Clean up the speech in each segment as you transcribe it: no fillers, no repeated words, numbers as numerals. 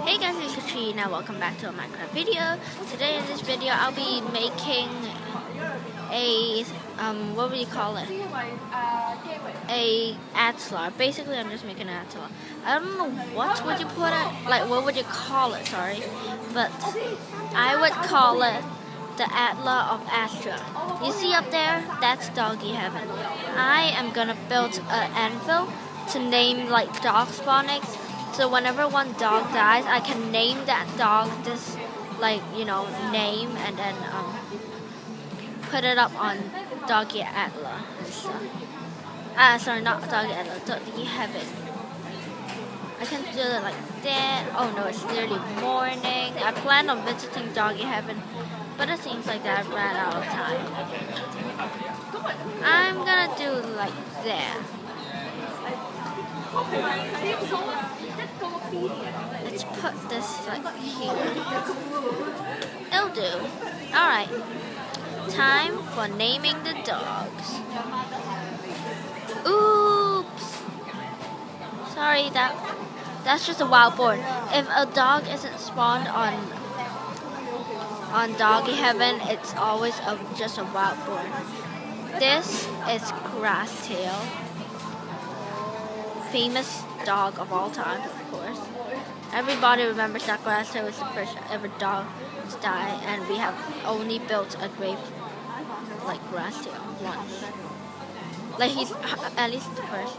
Hey guys, it's Katrina. Welcome back to a Minecraft video. Today in this video, I'll be making a what would you call it? A Atlar. Basically, I'm just making an Atlar. I don't know what would you put it, like what would you call it? Sorry, but I would call it the Atlar of Astra. You see up there? That's doggy heaven. I am gonna build an anvil to name like dog spawnings. So whenever one dog dies, I can name that dog this, like, name, and then put it up on Doggy Atlar. Sorry, not Doggy Atlar, Doggy Heaven. I can do it like that. Oh no, it's nearly morning. I planned on visiting Doggy Heaven, but it seems like I ran out of time. I'm gonna do like that. Let's put this like here. It'll do. Alright. Time for naming the dogs. Oops. Sorry, that's just a wild boar. If a dog isn't spawned on Doggy Heaven, it's always just a wild boar. This is Grasstail. Famous dog of all time, of course. Everybody remembers that Grasstail was the first ever dog to die, and we have only built a grave like Grasstail once. Like he's at least the first.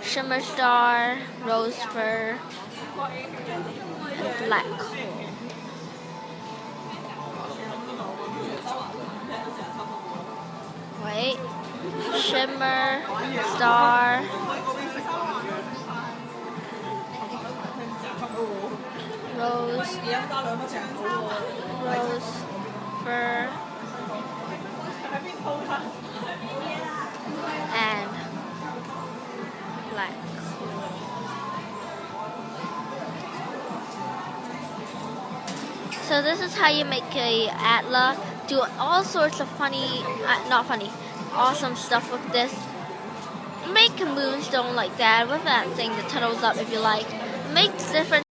Shimmer Star, Rose Fur, and Black Coal. Wait. Shimmer Star. Rose Fur, and Black. So this is how you make a Atlar. Do all sorts of awesome stuff with this. Make a moonstone like that with that thing that tunnels up if you like. Make different